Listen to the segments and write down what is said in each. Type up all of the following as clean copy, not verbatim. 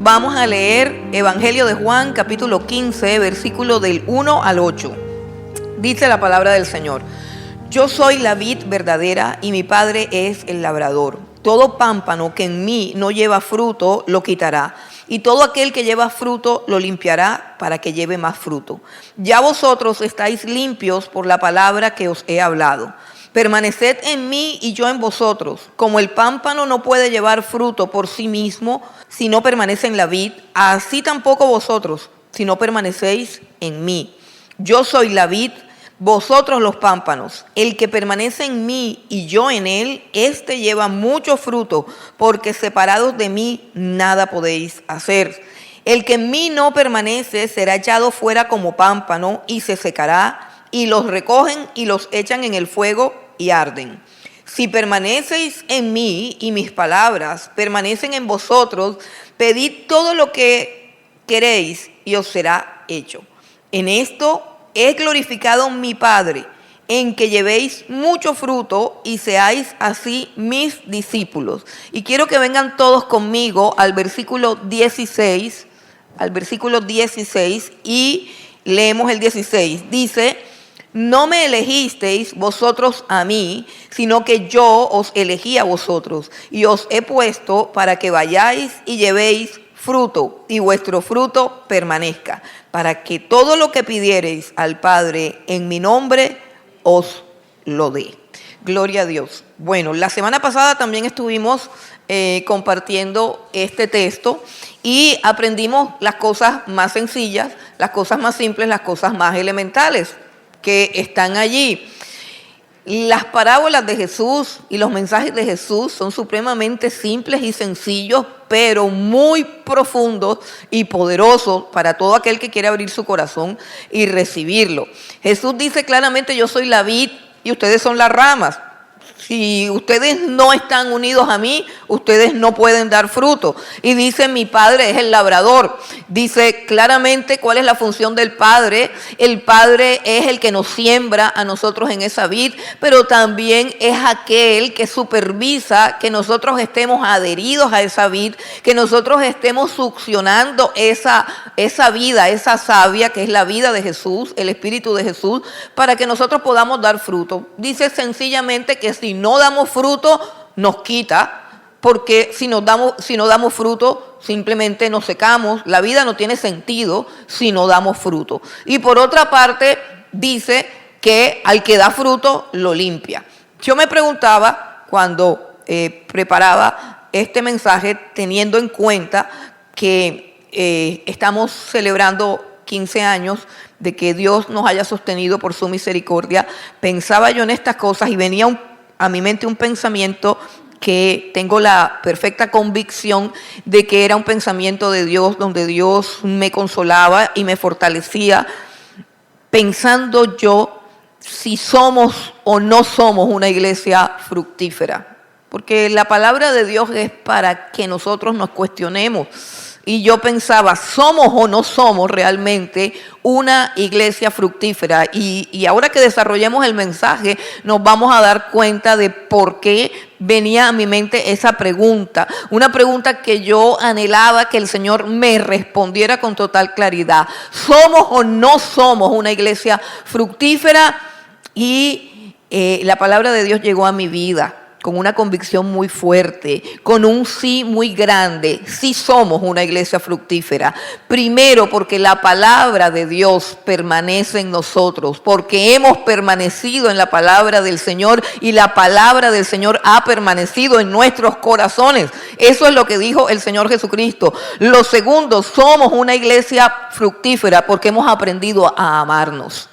Vamos a leer Evangelio de Juan, capítulo 15, versículo del 1 al 8. Dice la palabra del Señor: Yo soy la vid verdadera y mi Padre es el labrador. Todo pámpano que en mí no lleva fruto lo quitará, y todo aquel que lleva fruto lo limpiará para que lleve más fruto. Ya vosotros estáis limpios por la palabra que os he hablado. Permaneced en mí y yo en vosotros. Como el pámpano no puede llevar fruto por sí mismo si no permanece en la vid, así tampoco vosotros si no permanecéis en mí. Yo soy la vid, vosotros los pámpanos. El que permanece en mí y yo en él, éste lleva mucho fruto, porque separados de mí nada podéis hacer. El que en mí no permanece será echado fuera como pámpano y se secará, y los recogen y los echan en el fuego y arden. Si permanecéis en mí y mis palabras permanecen en vosotros, pedid todo lo que queréis y os será hecho. En esto es glorificado mi Padre, en que llevéis mucho fruto y seáis así mis discípulos. Y quiero que vengan todos conmigo al versículo 16, y leemos el 16. Dice: No me elegisteis vosotros a mí, sino que yo os elegí a vosotros, y os he puesto para que vayáis y llevéis fruto, y vuestro fruto permanezca, para que todo lo que pidiereis al Padre en mi nombre os lo dé. Gloria a Dios. Bueno, la semana pasada también estuvimos compartiendo este texto y aprendimos las cosas más sencillas, las cosas más simples, las cosas más elementales que están allí. Las parábolas de Jesús y los mensajes de Jesús son supremamente simples y sencillos, pero muy profundos y poderosos para todo aquel que quiere abrir su corazón y recibirlo. Jesús dice claramente: yo soy la vid y ustedes son las ramas. Si ustedes no están unidos a mí, ustedes no pueden dar fruto. Y dice: mi Padre es el labrador. Dice claramente cuál es la función del Padre. El Padre es el que nos siembra a nosotros en esa vid, pero también es aquel que supervisa que nosotros estemos adheridos a esa vid, que nosotros estemos succionando esa vida, esa savia que es la vida de Jesús, el Espíritu de Jesús, para que nosotros podamos dar fruto. Dice sencillamente que si no damos fruto, nos quita, porque si no damos fruto, simplemente nos secamos. La vida no tiene sentido si no damos fruto. Y por otra parte, dice que al que da fruto, lo limpia. Yo me preguntaba cuando preparaba este mensaje, teniendo en cuenta que estamos celebrando 15 años de que Dios nos haya sostenido por su misericordia, pensaba yo en estas cosas y venía a mi mente un pensamiento que tengo la perfecta convicción de que era un pensamiento de Dios, donde Dios me consolaba y me fortalecía, pensando yo si somos o no somos una iglesia fructífera. Porque la palabra de Dios es para que nosotros nos cuestionemos. Y yo pensaba, ¿somos o no somos realmente una iglesia fructífera? Y ahora que desarrollemos el mensaje, nos vamos a dar cuenta de por qué venía a mi mente esa pregunta. Una pregunta que yo anhelaba que el Señor me respondiera con total claridad. ¿Somos o no somos una iglesia fructífera? Y la palabra de Dios llegó a mi vida con una convicción muy fuerte, con un sí muy grande. Sí somos una iglesia fructífera. Primero, porque la palabra de Dios permanece en nosotros, porque hemos permanecido en la palabra del Señor y la palabra del Señor ha permanecido en nuestros corazones. Eso es lo que dijo el Señor Jesucristo. Lo segundo, somos una iglesia fructífera porque hemos aprendido a amarnos.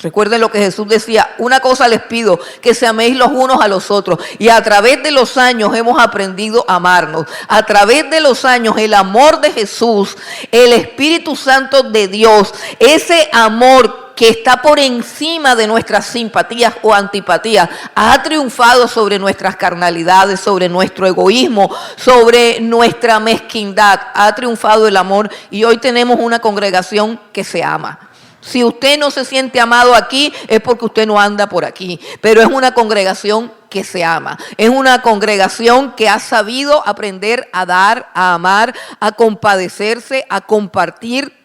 Recuerden lo que Jesús decía: una cosa les pido, que se améis los unos a los otros. Y a través de los años hemos aprendido a amarnos. A través de los años el amor de Jesús, el Espíritu Santo de Dios, ese amor que está por encima de nuestras simpatías o antipatías, ha triunfado sobre nuestras carnalidades, sobre nuestro egoísmo, sobre nuestra mezquindad. Ha triunfado el amor y hoy tenemos una congregación que se ama. Si usted no se siente amado aquí, es porque usted no anda por aquí. Pero es una congregación que se ama. Es una congregación que ha sabido aprender a dar, a amar, a compadecerse, a compartir,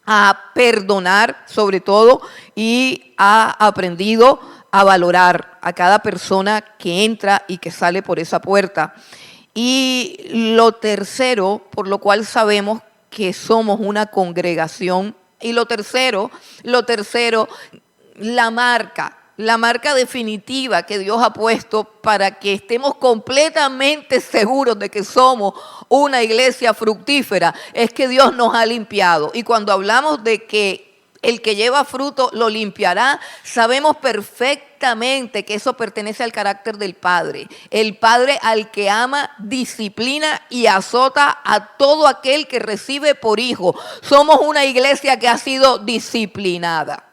a perdonar sobre todo, y ha aprendido a valorar a cada persona que entra y que sale por esa puerta. Y lo tercero, por lo cual sabemos que somos una congregación, y lo tercero, la marca definitiva que Dios ha puesto para que estemos completamente seguros de que somos una iglesia fructífera, es que Dios nos ha limpiado. Y cuando hablamos de que el que lleva fruto lo limpiará, sabemos perfectamente que eso pertenece al carácter del Padre. El Padre, al que ama, disciplina y azota a todo aquel que recibe por hijo. Somos una iglesia que ha sido disciplinada.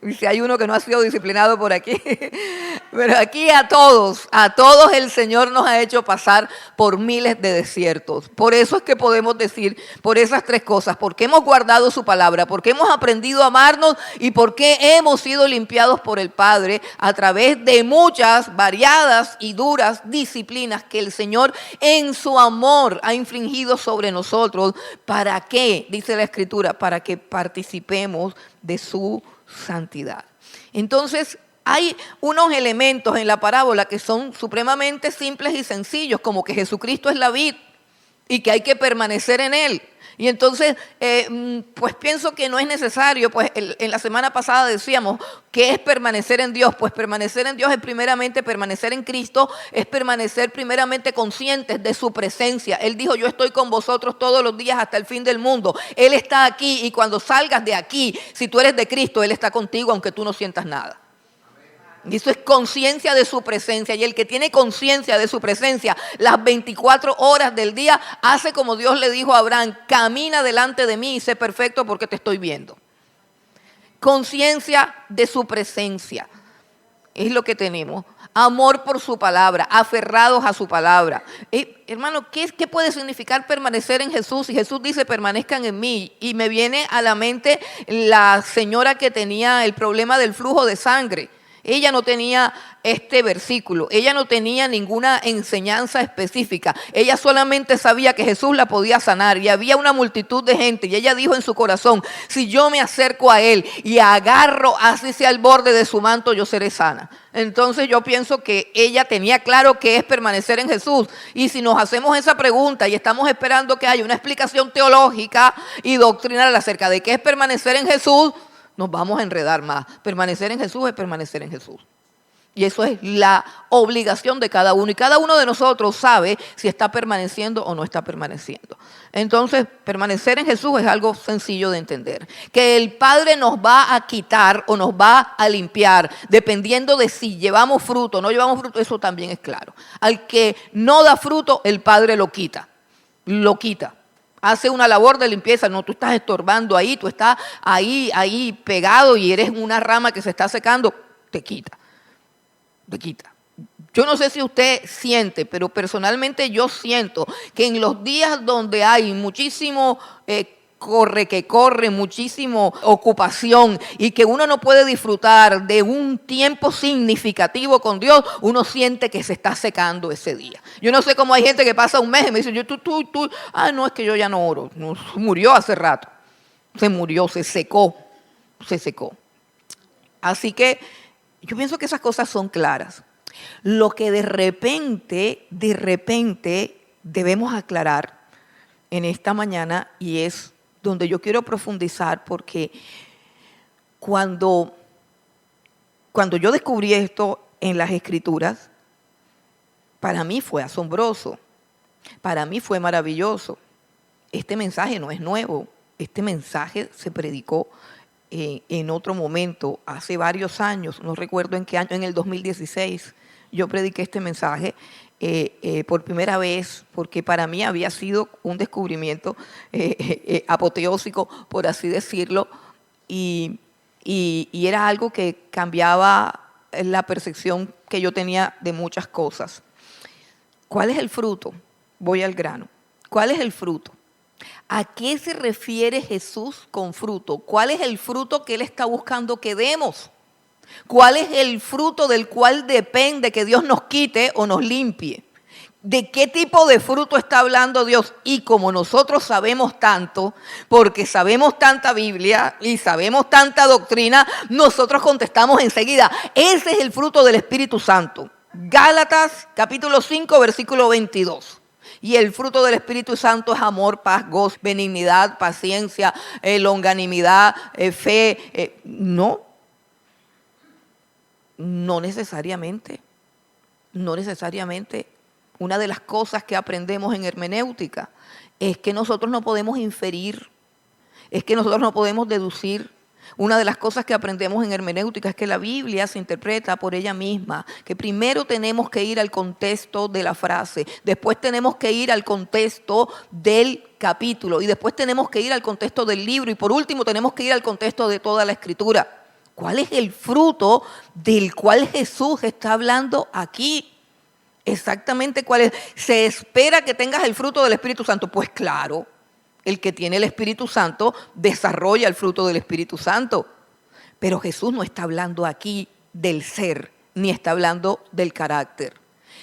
Y si hay uno que no ha sido disciplinado por aquí, pero aquí a todos el Señor nos ha hecho pasar por miles de desiertos. Por eso es que podemos decir, por esas tres cosas, porque hemos guardado su palabra, porque hemos aprendido a amarnos y porque hemos sido limpiados por el Padre a través de muchas, variadas y duras disciplinas que el Señor en su amor ha infligido sobre nosotros. ¿Para qué? Dice la Escritura, para que participemos de su santidad. Entonces, hay unos elementos en la parábola que son supremamente simples y sencillos, como que Jesucristo es la vid y que hay que permanecer en Él. Y entonces, pues pienso que no es necesario, pues en la semana pasada decíamos, ¿qué es permanecer en Dios? Pues permanecer en Dios es primeramente permanecer en Cristo, es permanecer primeramente conscientes de su presencia. Él dijo, yo estoy con vosotros todos los días hasta el fin del mundo. Él está aquí y cuando salgas de aquí, si tú eres de Cristo, Él está contigo aunque tú no sientas nada. Y eso es conciencia de su presencia. Y el que tiene conciencia de su presencia las 24 horas del día, hace como Dios le dijo a Abraham, camina delante de mí y sé perfecto porque te estoy viendo. Conciencia de su presencia es lo que tenemos. Amor por su palabra, aferrados a su palabra. Hermano, ¿qué puede significar permanecer en Jesús? Y Jesús dice, permanezcan en mí. Y me viene a la mente la señora que tenía el problema del flujo de sangre. Ella no tenía este versículo, ella no tenía ninguna enseñanza específica. Ella solamente sabía que Jesús la podía sanar y había una multitud de gente. Y ella dijo en su corazón, si yo me acerco a Él y agarro así sea el borde de su manto, yo seré sana. Entonces yo pienso que ella tenía claro qué es permanecer en Jesús. Y si nos hacemos esa pregunta y estamos esperando que haya una explicación teológica y doctrinal acerca de qué es permanecer en Jesús, nos vamos a enredar más. Permanecer en Jesús es permanecer en Jesús. Y eso es la obligación de cada uno. Y cada uno de nosotros sabe si está permaneciendo o no está permaneciendo. Entonces, permanecer en Jesús es algo sencillo de entender. Que el Padre nos va a quitar o nos va a limpiar, dependiendo de si llevamos fruto o no llevamos fruto, eso también es claro. Al que no da fruto, el Padre lo quita. Lo quita. Hace una labor de limpieza, no, tú estás estorbando ahí, tú estás ahí pegado y eres una rama que se está secando, te quita. Yo no sé si usted siente, pero personalmente yo siento que en los días donde hay muchísimo corre, muchísimo ocupación y que uno no puede disfrutar de un tiempo significativo con Dios, uno siente que se está secando ese día. Yo no sé cómo hay gente que pasa un mes y me dice, no, es que yo ya no oro, no, murió hace rato, se secó. Así que yo pienso que esas cosas son claras. Lo que de repente debemos aclarar en esta mañana, y es donde yo quiero profundizar, porque cuando yo descubrí esto en las Escrituras, para mí fue asombroso, para mí fue maravilloso. Este mensaje no es nuevo, este mensaje se predicó en otro momento, hace varios años, no recuerdo en qué año, en el 2016, yo prediqué este mensaje por primera vez, porque para mí había sido un descubrimiento apoteósico, por así decirlo, y era algo que cambiaba la percepción que yo tenía de muchas cosas. ¿Cuál es el fruto? Voy al grano. ¿Cuál es el fruto? ¿A qué se refiere Jesús con fruto? ¿Cuál es el fruto que Él está buscando que demos? ¿Cuál es el fruto del cual depende que Dios nos quite o nos limpie? ¿De qué tipo de fruto está hablando Dios? Y como nosotros sabemos tanto, porque sabemos tanta Biblia y sabemos tanta doctrina, nosotros contestamos enseguida, ese es el fruto del Espíritu Santo. Gálatas capítulo 5, versículo 22. Y el fruto del Espíritu Santo es amor, paz, gozo, benignidad, paciencia, longanimidad, fe. No necesariamente. No necesariamente. Una de las cosas que aprendemos en hermenéutica es que nosotros no podemos inferir, es que nosotros no podemos deducir. Una de las cosas que aprendemos en hermenéutica es que la Biblia se interpreta por ella misma, que primero tenemos que ir al contexto de la frase, después tenemos que ir al contexto del capítulo y después tenemos que ir al contexto del libro y por último tenemos que ir al contexto de toda la Escritura. ¿Cuál es el fruto del cual Jesús está hablando aquí? Exactamente cuál es. ¿Se espera que tengas el fruto del Espíritu Santo? Pues claro. El que tiene el Espíritu Santo desarrolla el fruto del Espíritu Santo. Pero Jesús no está hablando aquí del ser, ni está hablando del carácter.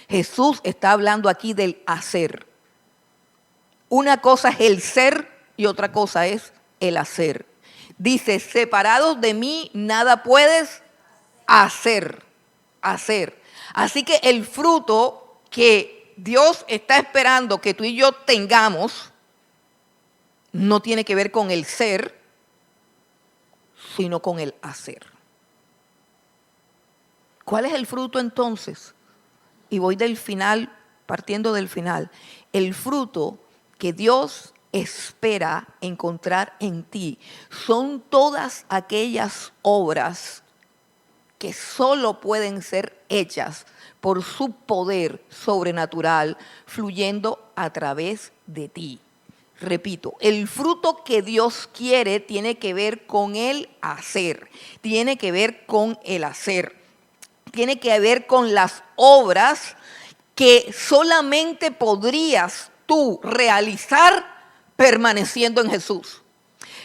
Jesús está hablando aquí del hacer. Una cosa es el ser y otra cosa es el hacer. Dice, separados de mí nada puedes hacer. Así que el fruto que Dios está esperando que tú y yo tengamos no tiene que ver con el ser, sino con el hacer. ¿Cuál es el fruto entonces? Y voy del final, partiendo del final. El fruto que Dios espera encontrar en ti son todas aquellas obras que solo pueden ser hechas por su poder sobrenatural fluyendo a través de ti. Repito, el fruto que Dios quiere tiene que ver con el hacer, tiene que ver con el hacer, tiene que ver con las obras que solamente podrías tú realizar permaneciendo en Jesús.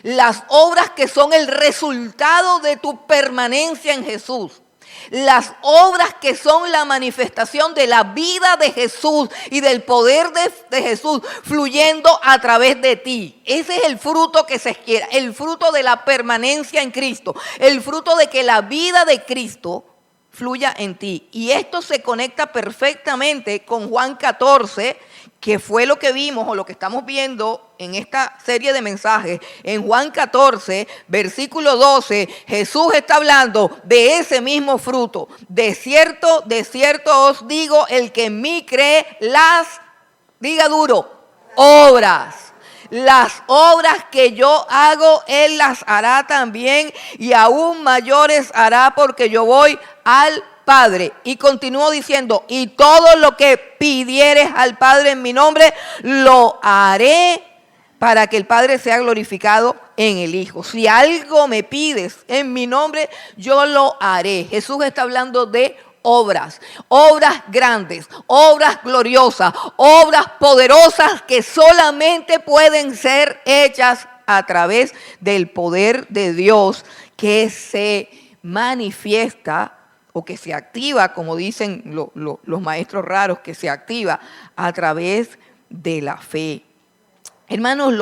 Las obras que son el resultado de tu permanencia en Jesús. Las obras que son la manifestación de la vida de Jesús y del poder de Jesús fluyendo a través de ti. Ese es el fruto que se quiere, el fruto de la permanencia en Cristo, el fruto de que la vida de Cristo fluya en ti. Y esto se conecta perfectamente con Juan 14, que fue lo que vimos o lo que estamos viendo en esta serie de mensajes. En Juan 14, versículo 12, Jesús está hablando de ese mismo fruto. De cierto os digo, el que en mí cree diga duro, obras. Las obras que yo hago, Él las hará también y aún mayores hará porque yo voy al Padre. Y continuó diciendo, y todo lo que pidieres al Padre en mi nombre, lo haré para que el Padre sea glorificado en el Hijo. Si algo me pides en mi nombre, yo lo haré. Jesús está hablando de obras grandes, obras gloriosas, obras poderosas que solamente pueden ser hechas a través del poder de Dios que se manifiesta o que se activa, como dicen los maestros raros, que se activa a través de la fe. Hermanos,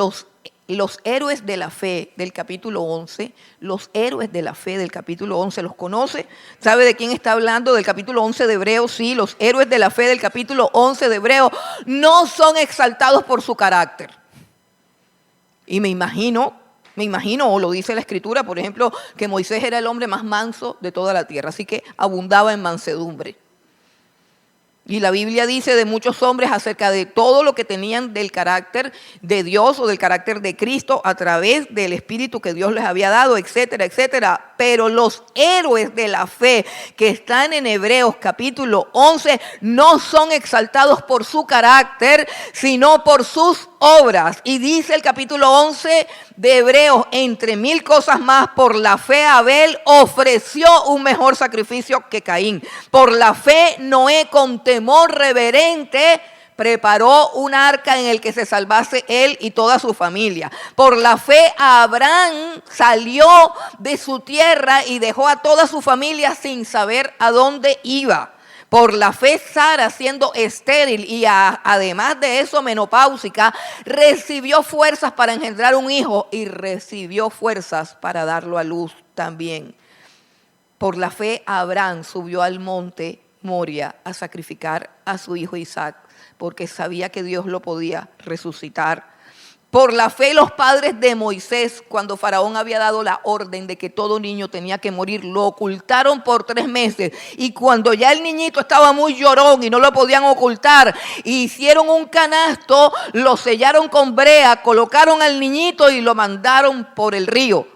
los héroes de la fe del capítulo 11, los héroes de la fe del capítulo 11, ¿los conoce? ¿Sabe de quién está hablando? Del capítulo 11 de Hebreos, sí, los héroes de la fe del capítulo 11 de Hebreos no son exaltados por su carácter. Y me imagino, o lo dice la Escritura, por ejemplo, que Moisés era el hombre más manso de toda la tierra, así que abundaba en mansedumbre. Y la Biblia dice de muchos hombres acerca de todo lo que tenían del carácter de Dios o del carácter de Cristo a través del Espíritu que Dios les había dado, etcétera, etcétera. Pero los héroes de la fe que están en Hebreos capítulo 11 no son exaltados por su carácter, sino por sus obras. Y dice el capítulo 11 de Hebreos, entre mil cosas más, por la fe Abel ofreció un mejor sacrificio que Caín. Por la fe Noé con temor reverente preparó un arca en el que se salvase él y toda su familia. Por la fe Abraham salió de su tierra y dejó a toda su familia sin saber a dónde iba. Por la fe Sara, siendo estéril y además de eso menopáusica, recibió fuerzas para engendrar un hijo y recibió fuerzas para darlo a luz también. Por la fe Abraham subió al monte Moria a sacrificar a su hijo Isaac, porque sabía que Dios lo podía resucitar. Por la fe los padres de Moisés, cuando Faraón había dado la orden de que todo niño tenía que morir, lo ocultaron por 3 meses. Y cuando ya el niñito estaba muy llorón y no lo podían ocultar, hicieron un canasto, lo sellaron con brea, colocaron al niñito y lo mandaron por el río,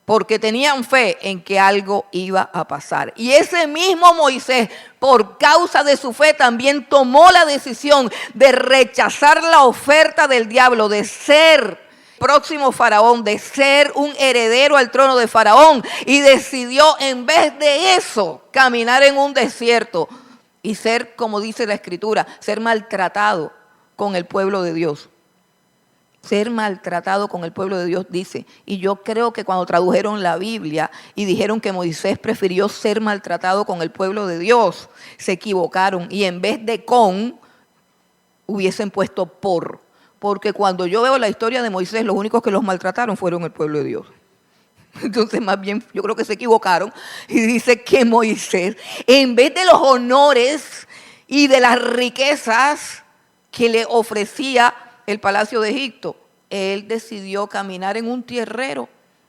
porque tenían fe en que algo iba a pasar. Y ese mismo Moisés, por causa de su fe, también tomó la decisión de rechazar la oferta del diablo, de ser próximo faraón, de ser un heredero al trono de Faraón, y decidió en vez de eso caminar en un desierto y ser, como dice la Escritura, ser maltratado con el pueblo de Dios. Ser maltratado con el pueblo de Dios, dice. Y yo creo que cuando tradujeron la Biblia y dijeron que Moisés prefirió ser maltratado con el pueblo de Dios, se equivocaron. Y en vez de con, hubiesen puesto por. Porque cuando yo veo la historia de Moisés, los únicos que los maltrataron fueron el pueblo de Dios. Entonces, más bien, yo creo que se equivocaron. Y dice que Moisés, en vez de los honores y de las riquezas que le ofrecía el palacio de Egipto, él decidió caminar en un tierrero,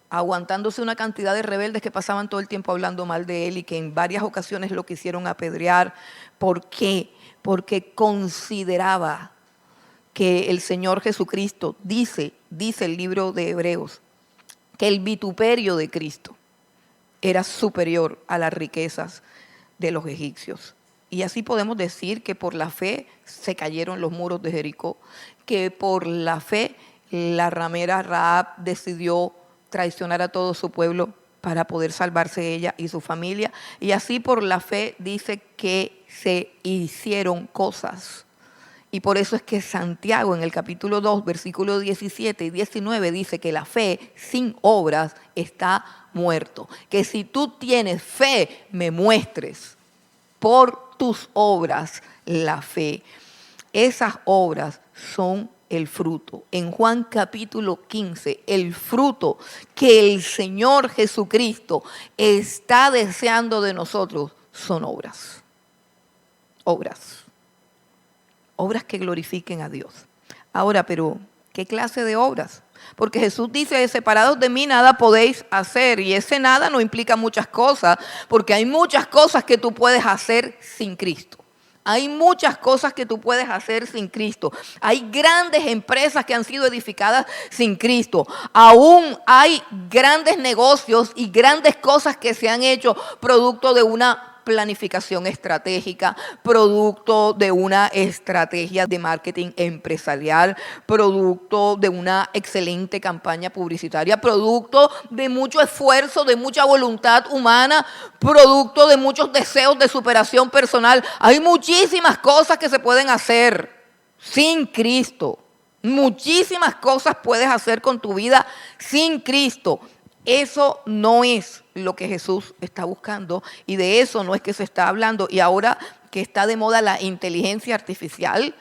aguantándose una cantidad de rebeldes que pasaban todo el tiempo hablando mal de él y que en varias ocasiones lo quisieron apedrear. ¿Por qué? Porque consideraba que el Señor Jesucristo, dice el libro de Hebreos, que el vituperio de Cristo era superior a las riquezas de los egipcios. Y así podemos decir que por la fe se cayeron los muros de Jericó, que por la fe la ramera Rahab decidió traicionar a todo su pueblo para poder salvarse ella y su familia. Y así por la fe dice que se hicieron cosas. Y por eso es que Santiago en el capítulo 2, versículos 17 y 19 dice que la fe sin obras está muerto. Que si tú tienes fe, me muestres por tus obras la fe. Esas obras son el fruto. En Juan capítulo 15, el fruto que el Señor Jesucristo está deseando de nosotros son obras. Obras. Obras que glorifiquen a Dios. Ahora, pero, ¿qué clase de obras? Porque Jesús dice, separados de mí nada podéis hacer. Y ese nada no implica muchas cosas, porque hay muchas cosas que tú puedes hacer sin Cristo. Hay muchas cosas que tú puedes hacer sin Cristo. Hay grandes empresas que han sido edificadas sin Cristo. Aún hay grandes negocios y grandes cosas que se han hecho producto de una planificación estratégica, producto de una estrategia de marketing empresarial, producto de una excelente campaña publicitaria, producto de mucho esfuerzo, de mucha voluntad humana, producto de muchos deseos de superación personal. Hay muchísimas cosas que se pueden hacer sin Cristo. Muchísimas cosas puedes hacer con tu vida sin Cristo. Eso no es lo que Jesús está buscando y de eso no es que se está hablando. Y ahora que está de moda la inteligencia artificial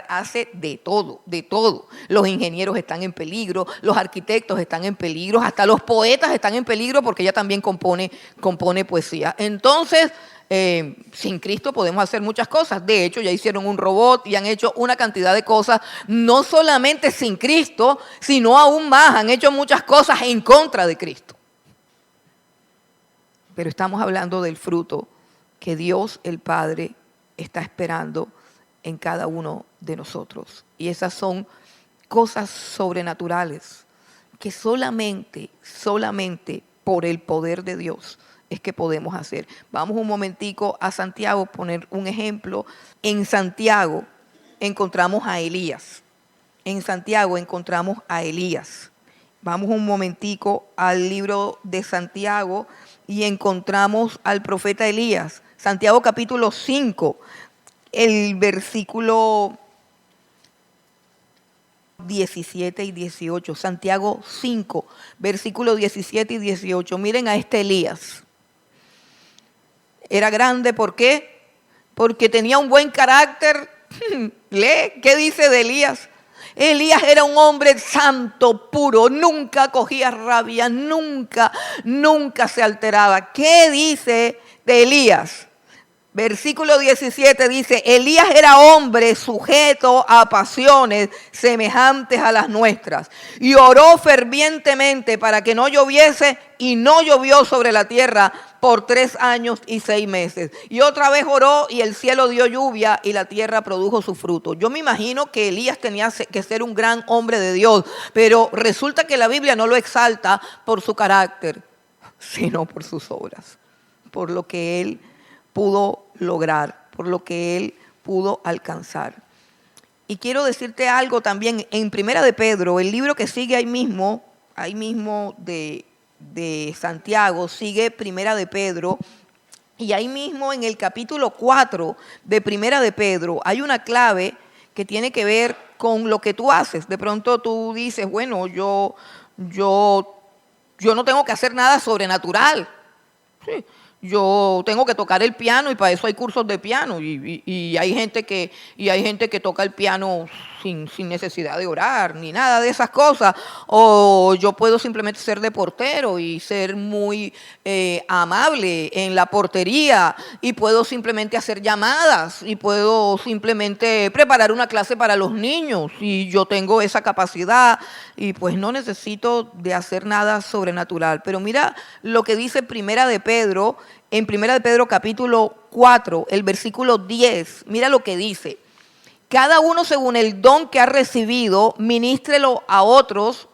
hace de todo, de todo. Los ingenieros están en peligro, los arquitectos están en peligro, hasta los poetas están en peligro porque ella también compone poesía. Entonces, sin Cristo podemos hacer muchas cosas. De hecho, ya hicieron un robot y han hecho una cantidad de cosas, no solamente sin Cristo, sino aún más, han hecho muchas cosas en contra de Cristo. Pero estamos hablando del fruto que Dios el Padre está esperando en cada uno de nosotros. Y esas son cosas sobrenaturales que solamente por el poder de Dios es que podemos hacer. Vamos un momentico a Santiago, poner un ejemplo. En Santiago encontramos a Elías. Vamos un momentico al libro de Santiago y encontramos al profeta Elías. Santiago capítulo 5. el versículo 17 y 18, Santiago 5, versículo 17 y 18. Miren a este Elías. Era grande, ¿por qué? Porque tenía un buen carácter. Lee, ¿qué dice de Elías? Elías era un hombre santo, puro, nunca cogía rabia, nunca se alteraba. ¿Qué dice de Elías? Versículo 17 dice, Elías era hombre sujeto a pasiones semejantes a las nuestras y oró fervientemente para que no lloviese y no llovió sobre la tierra por 3 años y 6 meses. Y otra vez oró y el cielo dio lluvia y la tierra produjo su fruto. Yo me imagino que Elías tenía que ser un gran hombre de Dios, pero resulta que la Biblia no lo exalta por su carácter, sino por sus obras, por lo que él pudo lograr, por lo que él pudo alcanzar. Y quiero decirte algo también, en Primera de Pedro, el libro que sigue ahí mismo de Santiago, sigue Primera de Pedro, y ahí mismo en el capítulo 4 de Primera de Pedro hay una clave que tiene que ver con lo que tú haces. De pronto tú dices, bueno, yo no tengo que hacer nada sobrenatural. Sí. Yo tengo que tocar el piano y para eso hay cursos de piano y hay gente que toca el piano sin necesidad de orar ni nada de esas cosas. O yo puedo simplemente ser de portero y ser muy amable en la portería y puedo simplemente hacer llamadas y puedo simplemente preparar una clase para los niños y yo tengo esa capacidad y pues no necesito de hacer nada sobrenatural. Pero mira lo que dice Primera de Pedro. En Primera de Pedro capítulo 4, el versículo 10, mira lo que dice. Cada uno según el don que ha recibido, ministrelo a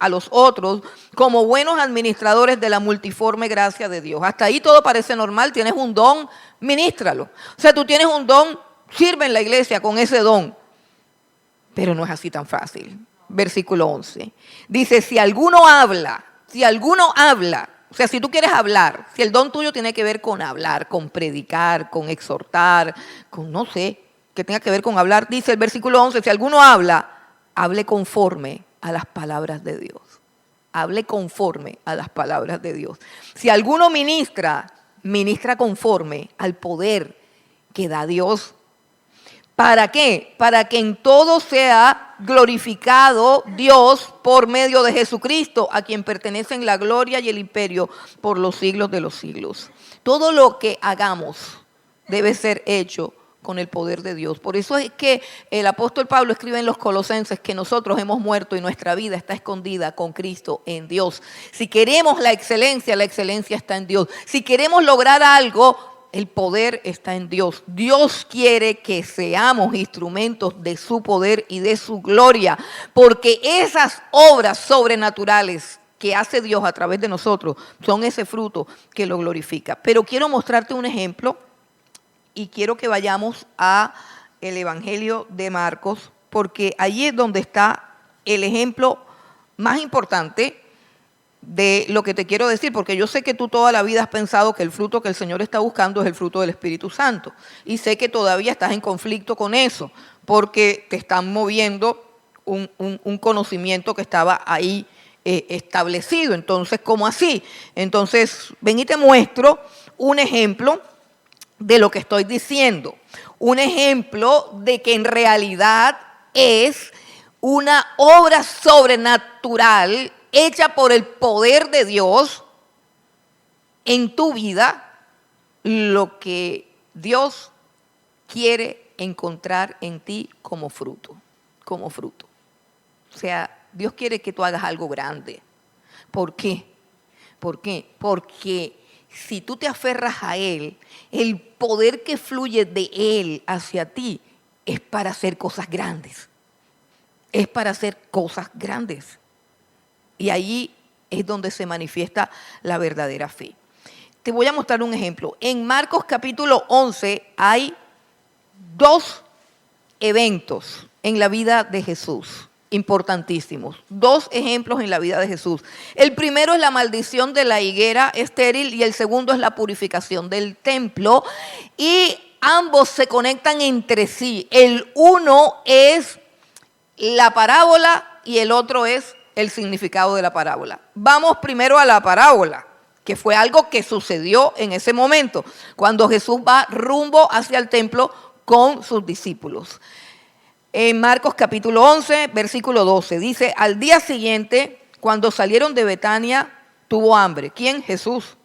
los otros, como buenos administradores de la multiforme gracia de Dios. Hasta ahí todo parece normal, tienes un don, ministralo. O sea, tú tienes un don, sirve en la iglesia con ese don. Pero no es así tan fácil. Versículo 11. Dice, si alguno habla, o sea, si tú quieres hablar, si el don tuyo tiene que ver con hablar, con predicar, con exhortar, con no sé, que tenga que ver con hablar, dice el versículo 11, si alguno habla, hable conforme a las palabras de Dios. Hable conforme a las palabras de Dios. Si alguno ministra conforme al poder que da Dios. ¿Para qué? Para que en todo sea glorificado Dios por medio de Jesucristo, a quien pertenecen la gloria y el imperio por los siglos de los siglos. Todo lo que hagamos debe ser hecho con el poder de Dios. Por eso es que el apóstol Pablo escribe en los Colosenses que nosotros hemos muerto y nuestra vida está escondida con Cristo en Dios. Si queremos la excelencia está en Dios. Si queremos lograr algo, el poder está en Dios. Dios quiere que seamos instrumentos de su poder y de su gloria, porque esas obras sobrenaturales que hace Dios a través de nosotros son ese fruto que lo glorifica. Pero quiero mostrarte un ejemplo y quiero que vayamos a el Evangelio de Marcos, porque allí es donde está el ejemplo más importante de lo que te quiero decir, porque yo sé que tú toda la vida has pensado que el fruto que el Señor está buscando es el fruto del Espíritu Santo. Y sé que todavía estás en conflicto con eso, porque te están moviendo un conocimiento que estaba ahí establecido. Entonces, ¿cómo así? Entonces, ven y te muestro un ejemplo de lo que estoy diciendo. Un ejemplo de que en realidad es una obra sobrenatural hecha por el poder de Dios en tu vida, lo que Dios quiere encontrar en ti como fruto. O sea, Dios quiere que tú hagas algo grande. ¿Por qué? Porque si tú te aferras a Él, el poder que fluye de Él hacia ti es para hacer cosas grandes. Es para hacer cosas grandes. Y allí es donde se manifiesta la verdadera fe. Te voy a mostrar un ejemplo. En Marcos capítulo 11 hay 2 eventos en la vida de Jesús, importantísimos. 2 ejemplos en la vida de Jesús. El primero es la maldición de la higuera estéril y el segundo es la purificación del templo. Y ambos se conectan entre sí. El uno es la parábola y el otro es el significado de la parábola. Vamos primero a la parábola, que fue algo que sucedió en ese momento, cuando Jesús va rumbo hacia el templo con sus discípulos. En Marcos capítulo 11, versículo 12, dice: al día siguiente, cuando salieron de Betania, tuvo hambre. ¿Quién? Jesús.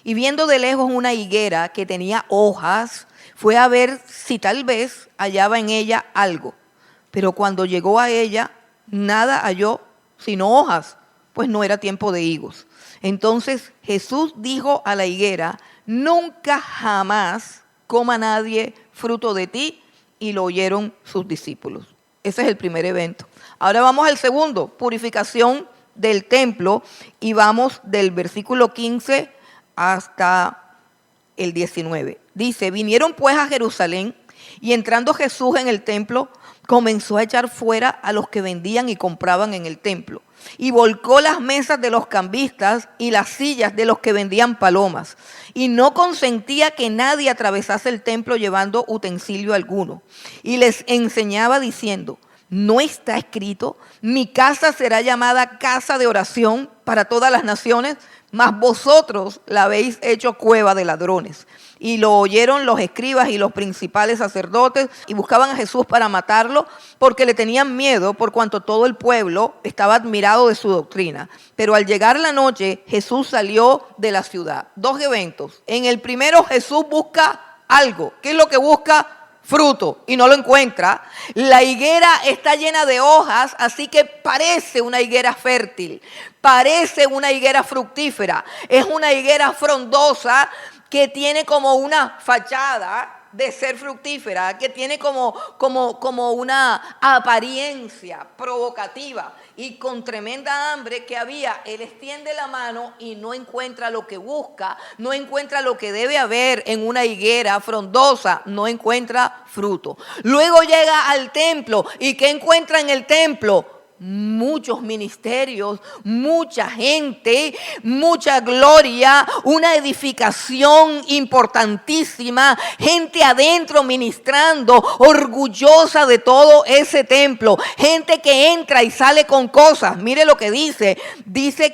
Y viendo de lejos una higuera que tenía hojas, fue a ver si tal vez hallaba en ella algo. Pero cuando llegó a ella, nada halló sino hojas, pues no era tiempo de higos. Entonces Jesús dijo a la higuera: nunca jamás coma nadie fruto de ti. Y lo oyeron sus discípulos. Ese es el primer evento. Ahora vamos al segundo, purificación del templo, y vamos del versículo 15 hasta el 19. Dice: vinieron pues a Jerusalén, y entrando Jesús en el templo, comenzó a echar fuera a los que vendían y compraban en el templo, y volcó las mesas de los cambistas y las sillas de los que vendían palomas, y no consentía que nadie atravesase el templo llevando utensilio alguno. Y les enseñaba diciendo: ¿no está escrito, mi casa será llamada casa de oración para todas las naciones? Mas vosotros la habéis hecho cueva de ladrones. Y lo oyeron los escribas y los principales sacerdotes, y buscaban a Jesús para matarlo, porque le tenían miedo, por cuanto todo el pueblo estaba admirado de su doctrina. Pero al llegar la noche, Jesús salió de la ciudad. Dos eventos. En el primero, Jesús busca algo. ¿Qué es lo que busca? Fruto, y no lo encuentra. La higuera está llena de hojas, así que parece una higuera fértil, parece una higuera fructífera. Es una higuera frondosa que tiene como una fachada de ser fructífera, que tiene como una apariencia provocativa, y con tremenda hambre que había, él extiende la mano y no encuentra lo que busca, no encuentra lo que debe haber en una higuera frondosa, no encuentra fruto. Luego llega al templo, y ¿qué encuentra en el templo? Muchos ministerios, mucha gente, mucha gloria, una edificación importantísima, gente adentro ministrando, orgullosa de todo ese templo, gente que entra y sale con cosas. Mire lo que dice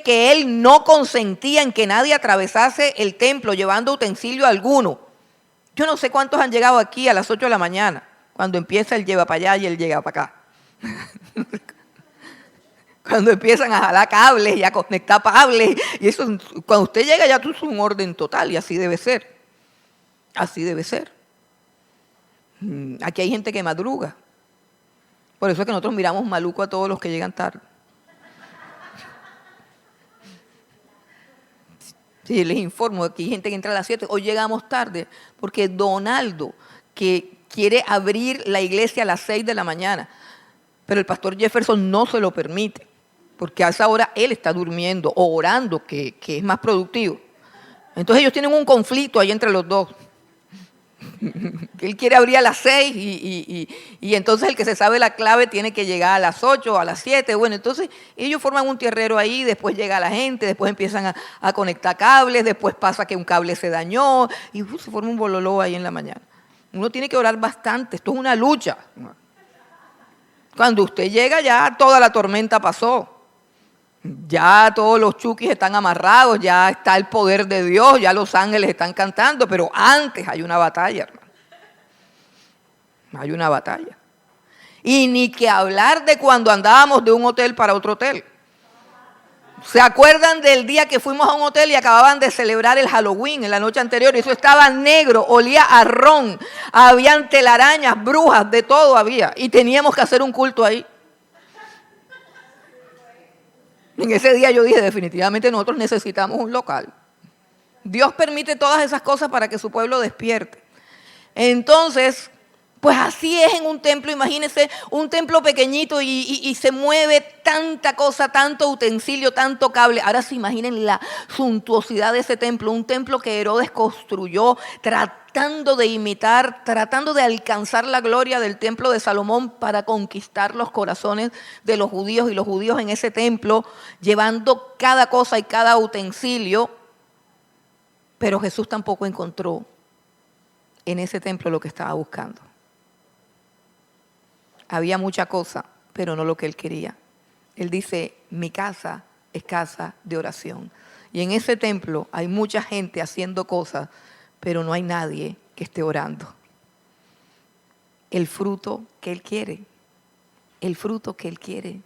que él no consentía en que nadie atravesase el templo llevando utensilio alguno. Yo no sé cuántos han llegado aquí a las 8 de la mañana, cuando empieza el lleva para allá y él llega para acá. Cuando empiezan a jalar cables y a conectar cables, y eso, cuando usted llega ya tú es un orden total, y así debe ser. Así debe ser. Aquí hay gente que madruga. Por eso es que nosotros miramos maluco a todos los que llegan tarde. Sí, les informo que hay gente que entra a las 7, hoy llegamos tarde, porque Donaldo, que quiere abrir la iglesia a las 6 de la mañana, pero el pastor Jefferson no se lo permite, porque a esa hora él está durmiendo o orando, que es más productivo. Entonces ellos tienen un conflicto ahí entre los dos. Él quiere abrir a las 6 y entonces el que se sabe la clave tiene que llegar a las 8 o a las 7. Bueno, entonces ellos forman un tierrero ahí, después llega la gente, después empiezan a conectar cables, después pasa que un cable se dañó y se forma un bololó ahí en la mañana. Uno tiene que orar bastante, esto es una lucha. Cuando usted llega ya toda la tormenta pasó. Ya todos los chukis están amarrados, ya está el poder de Dios, ya los ángeles están cantando, pero antes hay una batalla, hermano. Hay una batalla. Y ni que hablar de cuando andábamos de un hotel para otro hotel. ¿Se acuerdan del día que fuimos a un hotel y acababan de celebrar el Halloween en la noche anterior? Eso estaba negro, olía a ron, habían telarañas, brujas, de todo había. Y teníamos que hacer un culto ahí. En ese día yo dije, definitivamente nosotros necesitamos un local. Dios permite todas esas cosas para que su pueblo despierte. Entonces, pues así es en un templo. Imagínense un templo pequeñito y se mueve tanta cosa, tanto utensilio, tanto cable. Ahora se imaginen la suntuosidad de ese templo. Un templo que Herodes construyó tratando de imitar, tratando de alcanzar la gloria del templo de Salomón para conquistar los corazones de los judíos, y los judíos en ese templo llevando cada cosa y cada utensilio. Pero Jesús tampoco encontró en ese templo lo que estaba buscando. Había mucha cosa, pero no lo que él quería. Él dice, mi casa es casa de oración. Y en ese templo hay mucha gente haciendo cosas, pero no hay nadie que esté orando. El fruto que él quiere, el fruto que él quiere,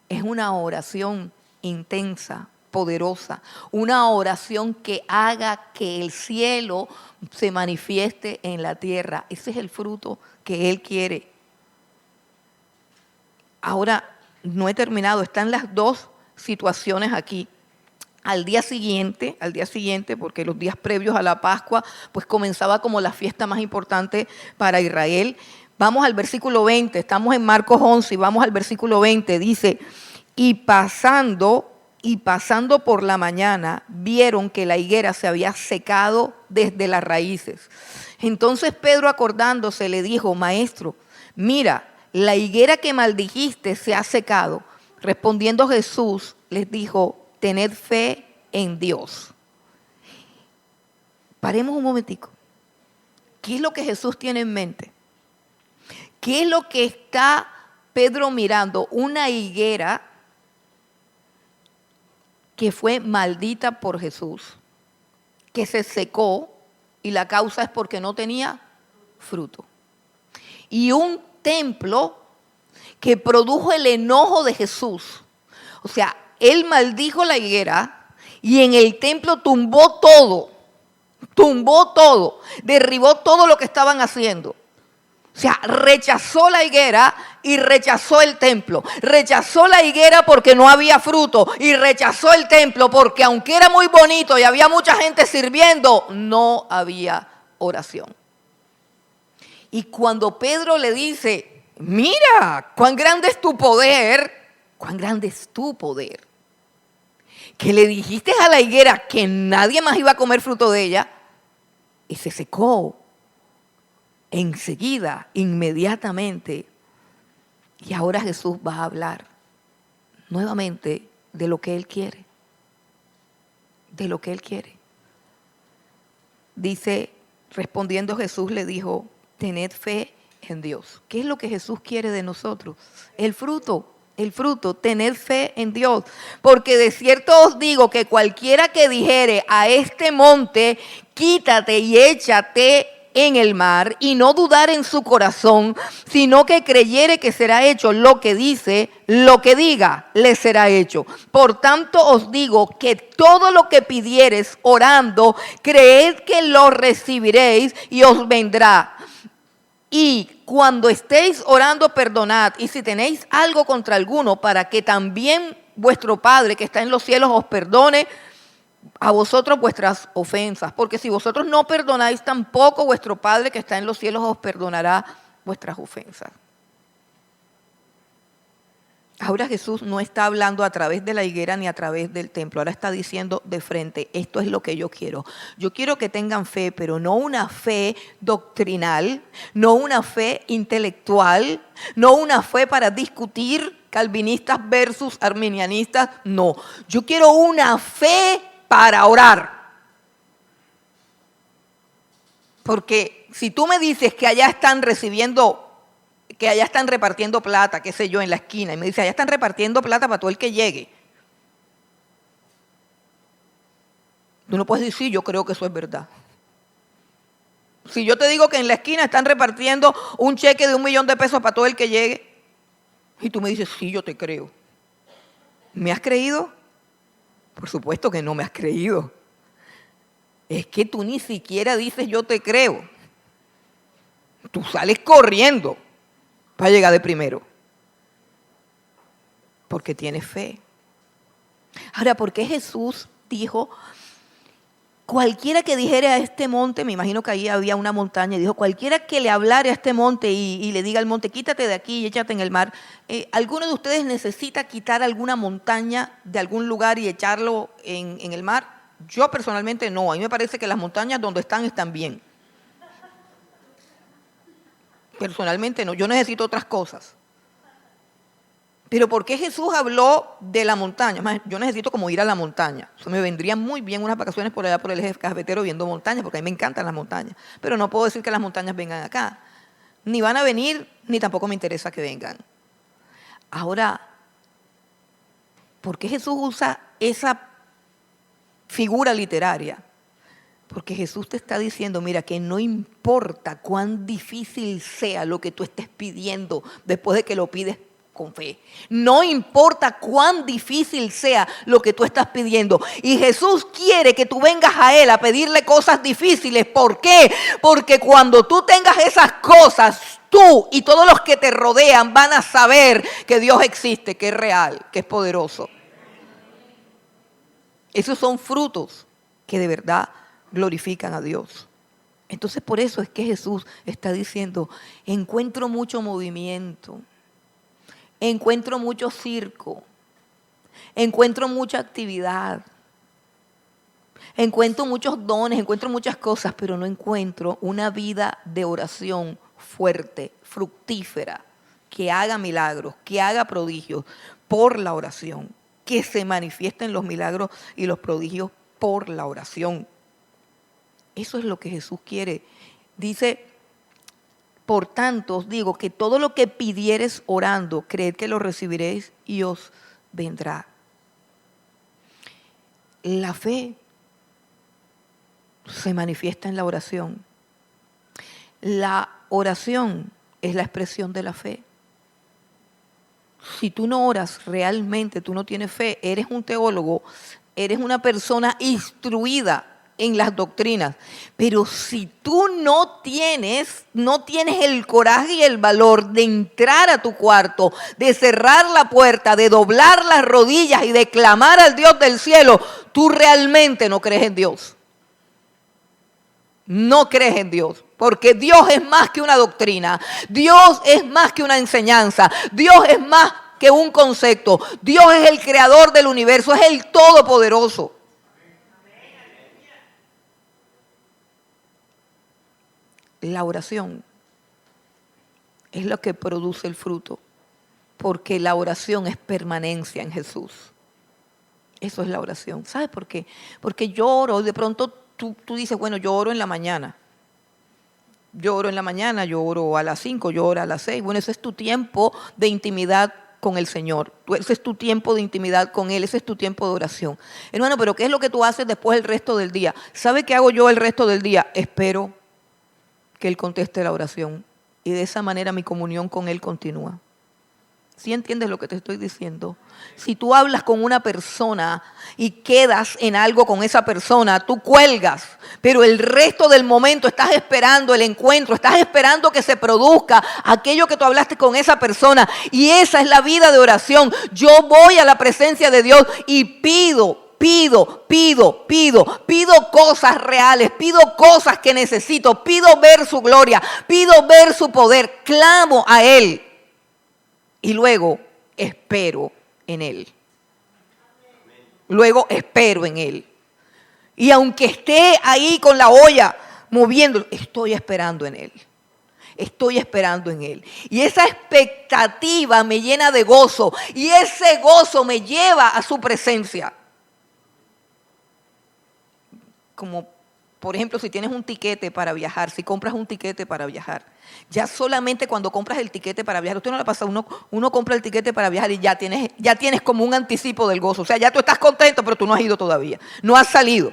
es una oración intensa, poderosa, una oración que haga que el cielo se manifieste en la tierra. Ese es el fruto que él quiere. Ahora, no he terminado, están las dos situaciones aquí. Al día siguiente, porque los días previos a la Pascua, pues comenzaba como la fiesta más importante para Israel. Vamos al versículo 20, estamos en Marcos 11 y vamos al versículo 20, dice, y pasando por la mañana, vieron que la higuera se había secado desde las raíces. Entonces Pedro, acordándose, le dijo, maestro, mira, la higuera que maldijiste se ha secado. Respondiendo Jesús, les dijo, tened fe en Dios. Paremos un momentico. ¿Qué es lo que Jesús tiene en mente? ¿Qué es lo que está Pedro mirando? Una higuera que fue maldita por Jesús, que se secó y la causa es porque no tenía fruto. Y un templo que produjo el enojo de Jesús. O sea, él maldijo la higuera y en el templo tumbó todo, derribó todo lo que estaban haciendo. O sea, rechazó la higuera y rechazó el templo. Rechazó la higuera porque no había fruto y rechazó el templo porque aunque era muy bonito y había mucha gente sirviendo, no había oración. Y cuando Pedro le dice, mira, cuán grande es tu poder, que le dijiste a la higuera que nadie más iba a comer fruto de ella, y se secó enseguida, inmediatamente. Y ahora Jesús va a hablar nuevamente de lo que Él quiere. De lo que Él quiere. Dice, respondiendo Jesús le dijo, tened fe en Dios. ¿Qué es lo que Jesús quiere de nosotros? El fruto, tener fe en Dios. Porque de cierto os digo que cualquiera que dijere a este monte, quítate y échate en el mar, y no dudar en su corazón, sino que creyere que será hecho lo que dice, lo que diga, le será hecho. Por tanto os digo que todo lo que pidiereis orando, creed que lo recibiréis y os vendrá. Y cuando estéis orando, perdonad, y si tenéis algo contra alguno, para que también vuestro Padre que está en los cielos os perdone a vosotros vuestras ofensas. Porque si vosotros no perdonáis, tampoco vuestro Padre que está en los cielos os perdonará vuestras ofensas. Ahora Jesús no está hablando a través de la higuera ni a través del templo. Ahora está diciendo de frente, esto es lo que yo quiero. Yo quiero que tengan fe, pero no una fe doctrinal, no una fe intelectual, no una fe para discutir calvinistas versus arminianistas. No, yo quiero una fe para orar. Porque si tú me dices que allá están repartiendo plata, qué sé yo, en la esquina, y me dice, allá están repartiendo plata para todo el que llegue. Tú no puedes decir, yo creo que eso es verdad. Si yo te digo que en la esquina están repartiendo un cheque de $1.000.000 para todo el que llegue, y tú me dices, sí, yo te creo. ¿Me has creído? Por supuesto que no me has creído. Es que tú ni siquiera dices, yo te creo. Tú sales corriendo para llegar de primero. Porque tienes fe. Ahora, ¿por qué Jesús dijo, cualquiera que dijere a este monte, me imagino que ahí había una montaña, y dijo, cualquiera que le hablare a este monte y le diga al monte, quítate de aquí y échate en el mar, ¿alguno de ustedes necesita quitar alguna montaña de algún lugar y echarlo en el mar? Yo personalmente no, a mí me parece que las montañas donde están bien. Personalmente no, yo necesito otras cosas. Pero ¿por qué Jesús habló de la montaña? Más, yo necesito como ir a la montaña. Eso me vendrían muy bien unas vacaciones por allá por el eje cafetero viendo montañas, porque a mí me encantan las montañas. Pero no puedo decir que las montañas vengan acá. Ni van a venir, ni tampoco me interesa que vengan. Ahora, ¿por qué Jesús usa esa figura literaria? Porque Jesús te está diciendo, mira, que no importa cuán difícil sea lo que tú estés pidiendo después de que lo pides con fe. No importa cuán difícil sea lo que tú estás pidiendo. Y Jesús quiere que tú vengas a Él a pedirle cosas difíciles. ¿Por qué? Porque cuando tú tengas esas cosas, tú y todos los que te rodean van a saber que Dios existe, que es real, que es poderoso. Esos son frutos que de verdad glorifican a Dios. Entonces por eso es que Jesús está diciendo, encuentro mucho movimiento, encuentro mucho circo, encuentro mucha actividad, encuentro muchos dones, encuentro muchas cosas, pero no encuentro una vida de oración fuerte, fructífera, que haga milagros, que haga prodigios por la oración, que se manifiesten los milagros y los prodigios por la oración. Eso es lo que Jesús quiere. Dice, por tanto os digo que todo lo que pidiereis orando, creed que lo recibiréis y os vendrá. La fe se manifiesta en la oración. La oración es la expresión de la fe. Si tú no oras realmente, tú no tienes fe, eres un teólogo, eres una persona instruida en las doctrinas, pero si tú no tienes el coraje y el valor de entrar a tu cuarto, de cerrar la puerta, de doblar las rodillas y de clamar al Dios del cielo, tú realmente no crees en Dios. No crees en Dios, porque Dios es más que una doctrina, Dios es más que una enseñanza, Dios es más que un concepto, Dios es el creador del universo, es el todopoderoso. La oración es lo que produce el fruto, porque la oración es permanencia en Jesús. Eso es la oración. ¿Sabes por qué? Porque yo oro, de pronto tú dices, bueno, yo oro en la mañana. Yo oro en la mañana, yo oro a las 5, yo oro a las 6. Bueno, ese es tu tiempo de intimidad con el Señor. Ese es tu tiempo de intimidad con Él, ese es tu tiempo de oración. Hermano, pero ¿qué es lo que tú haces después el resto del día? ¿Sabe qué hago yo el resto del día? Espero que Él conteste la oración y de esa manera mi comunión con Él continúa. ¿Sí entiendes lo que te estoy diciendo? Si tú hablas con una persona y quedas en algo con esa persona, tú cuelgas, pero el resto del momento estás esperando el encuentro, estás esperando que se produzca aquello que tú hablaste con esa persona, y esa es la vida de oración. Yo voy a la presencia de Dios y pido cosas reales, pido cosas que necesito, pido ver su gloria, pido ver su poder, clamo a Él y luego espero en Él. Luego espero en Él. Y aunque esté ahí con la olla moviendo, estoy esperando en Él. Estoy esperando en Él. Y esa expectativa me llena de gozo y ese gozo me lleva a su presencia. Como por ejemplo, si tienes un tiquete para viajar, si compras un tiquete para viajar, ya solamente cuando compras el tiquete para viajar, usted no le pasa, uno compra el tiquete para viajar y ya tienes como un anticipo del gozo. O sea, ya tú estás contento, pero tú no has ido todavía, no has salido.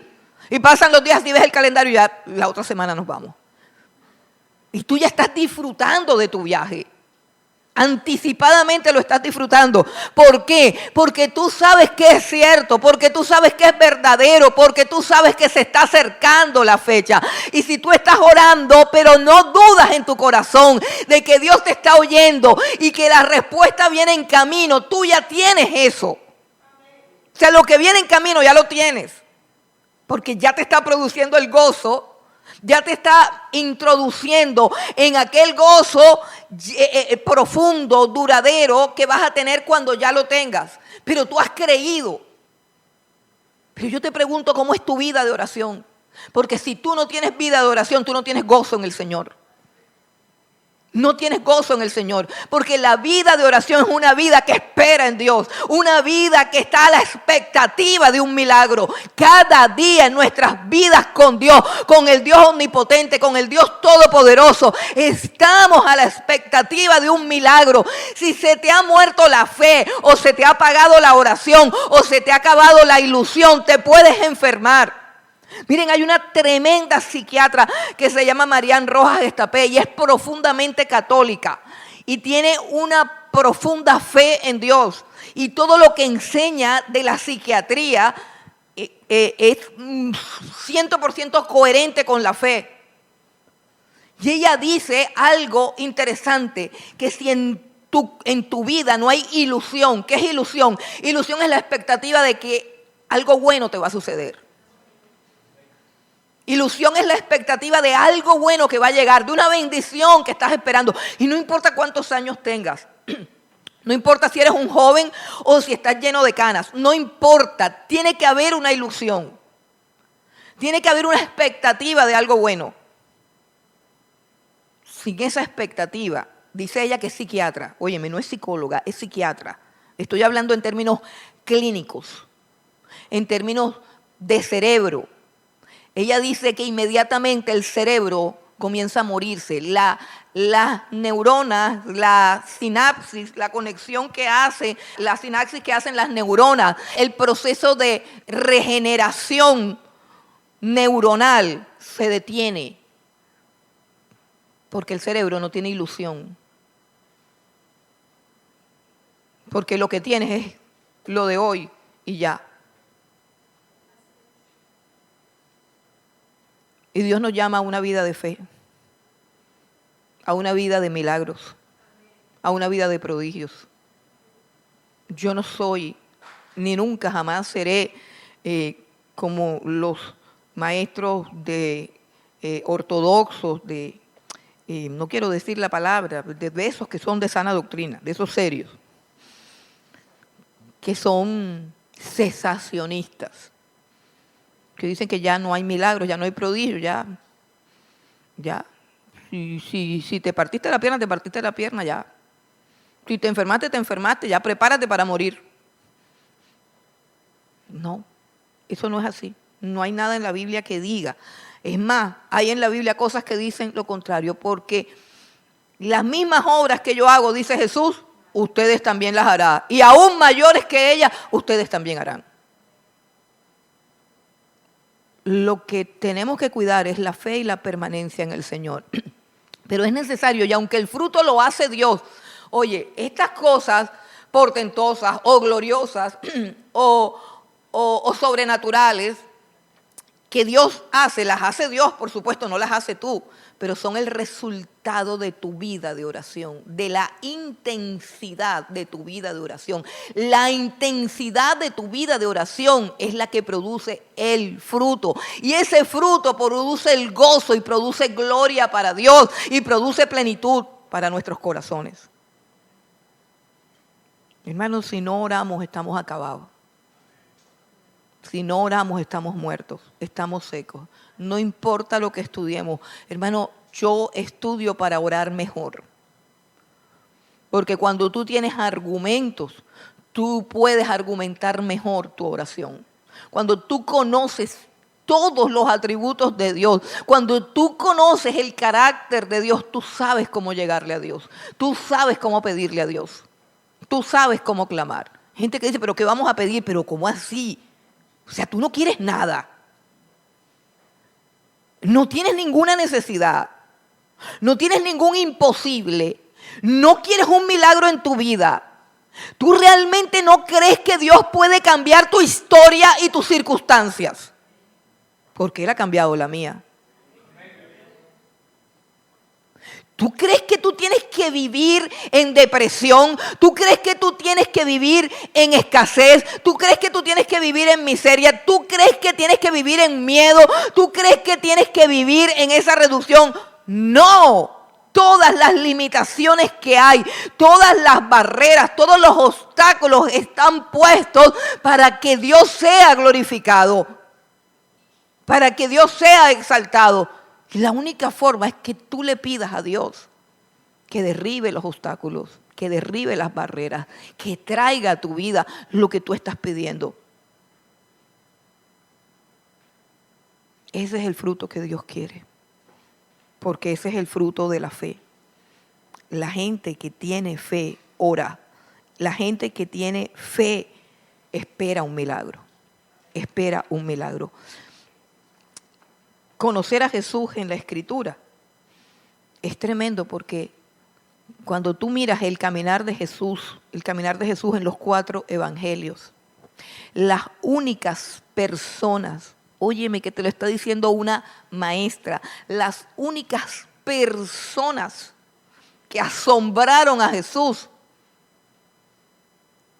Y pasan los días y ves el calendario y ya la otra semana nos vamos. Y tú ya estás disfrutando de tu viaje. Anticipadamente lo estás disfrutando. ¿Por qué? Porque tú sabes que es cierto, porque tú sabes que es verdadero, porque tú sabes que se está acercando la fecha. Y si tú estás orando, pero no dudas en tu corazón de que Dios te está oyendo y que la respuesta viene en camino, tú ya tienes eso. O sea, lo que viene en camino ya lo tienes, porque ya te está produciendo el gozo. Ya te está introduciendo en aquel gozo profundo, duradero, que vas a tener cuando ya lo tengas. Pero tú has creído. Pero yo te pregunto, ¿cómo es tu vida de oración? Porque si tú no tienes vida de oración, tú no tienes gozo en el Señor. No tienes gozo en el Señor, porque la vida de oración es una vida que espera en Dios, una vida que está a la expectativa de un milagro. Cada día en nuestras vidas con Dios, con el Dios omnipotente, con el Dios todopoderoso, estamos a la expectativa de un milagro. Si se te ha muerto la fe, o se te ha apagado la oración, o se te ha acabado la ilusión, te puedes enfermar. Miren, hay una tremenda psiquiatra que se llama Marian Rojas Estapé y es profundamente católica y tiene una profunda fe en Dios. Y todo lo que enseña de la psiquiatría es 100% coherente con la fe. Y ella dice algo interesante, que si en tu vida no hay ilusión, ¿qué es ilusión? Ilusión es la expectativa de que algo bueno te va a suceder. Ilusión es la expectativa de algo bueno que va a llegar, de una bendición que estás esperando. Y no importa cuántos años tengas, no importa si eres un joven o si estás lleno de canas, no importa, tiene que haber una ilusión. Tiene que haber una expectativa de algo bueno. Sin esa expectativa, dice ella que es psiquiatra, óyeme, no es psicóloga, es psiquiatra. Estoy hablando en términos clínicos, en términos de cerebro. Ella dice que inmediatamente el cerebro comienza a morirse. Las neuronas, la sinapsis, la conexión que hace, la sinapsis que hacen las neuronas, el proceso de regeneración neuronal se detiene. Porque el cerebro no tiene ilusión. Porque lo que tienes es lo de hoy y ya. Y Dios nos llama a una vida de fe, a una vida de milagros, a una vida de prodigios. Yo no soy, ni nunca jamás seré como los maestros ortodoxos, no quiero decir la palabra, de esos que son de sana doctrina, de esos serios, que son cesacionistas. Que dicen que ya no hay milagros, ya no hay prodigios, ya. Si te partiste la pierna, te partiste la pierna, ya. Si te enfermaste, ya prepárate para morir. No, eso no es así. No hay nada en la Biblia que diga. Es más, hay en la Biblia cosas que dicen lo contrario, porque las mismas obras que yo hago, dice Jesús, ustedes también las harán. Y aún mayores que ellas, ustedes también harán. Lo que tenemos que cuidar es la fe y la permanencia en el Señor. Pero es necesario, y aunque el fruto lo hace Dios, oye, estas cosas portentosas o gloriosas o sobrenaturales que Dios hace, las hace Dios, por supuesto, no las hace tú, pero son el resultado de tu vida de oración, de la intensidad de tu vida de oración. La intensidad de tu vida de oración es la que produce el fruto. Y ese fruto produce el gozo y produce gloria para Dios y produce plenitud para nuestros corazones. Hermanos, si no oramos, estamos acabados. Si no oramos, estamos muertos, estamos secos. No importa lo que estudiemos. Hermano, yo estudio para orar mejor. Porque cuando tú tienes argumentos, tú puedes argumentar mejor tu oración. Cuando tú conoces todos los atributos de Dios, cuando tú conoces el carácter de Dios, tú sabes cómo llegarle a Dios. Tú sabes cómo pedirle a Dios. Tú sabes cómo clamar. Gente que dice, pero ¿qué vamos a pedir? Pero ¿cómo así? O sea, tú no quieres nada. No tienes ninguna necesidad. No tienes ningún imposible. No quieres un milagro en tu vida. Tú realmente no crees que Dios puede cambiar tu historia y tus circunstancias. Porque Él ha cambiado la mía. ¿Tú crees que tú tienes que vivir en depresión? ¿Tú crees que tú tienes que vivir en escasez? ¿Tú crees que tú tienes que vivir en miseria? ¿Tú crees que tienes que vivir en miedo? ¿Tú crees que tienes que vivir en esa reducción? No. Todas las limitaciones que hay, todas las barreras, todos los obstáculos están puestos para que Dios sea glorificado, para que Dios sea exaltado. Y la única forma es que tú le pidas a Dios. que derribe los obstáculos, que derribe las barreras, que traiga a tu vida lo que tú estás pidiendo. Ese es el fruto que Dios quiere, porque ese es el fruto de la fe. La gente que tiene fe ora. La gente que tiene fe espera un milagro. Espera un milagro. Conocer a Jesús en la Escritura es tremendo, porque cuando tú miras el caminar de Jesús en los 4 evangelios, las únicas personas, óyeme que te lo está diciendo una maestra, las únicas personas que asombraron a Jesús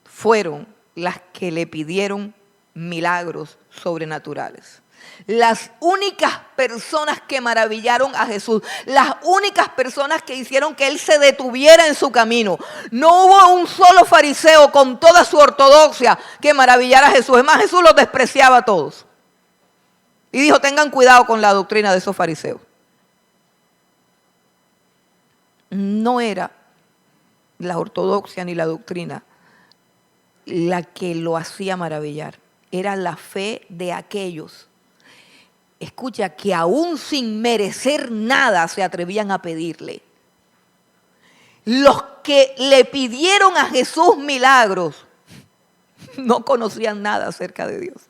fueron las que le pidieron milagros sobrenaturales. Las únicas personas que maravillaron a Jesús, las únicas personas que hicieron que Él se detuviera en su camino. No hubo un solo fariseo con toda su ortodoxia que maravillara a Jesús. Es más, Jesús los despreciaba a todos. Y dijo, tengan cuidado con la doctrina de esos fariseos. No era la ortodoxia ni la doctrina la que lo hacía maravillar. Era la fe de aquellos, escucha, que aún sin merecer nada se atrevían a pedirle. Los que le pidieron a Jesús milagros no conocían nada acerca de Dios,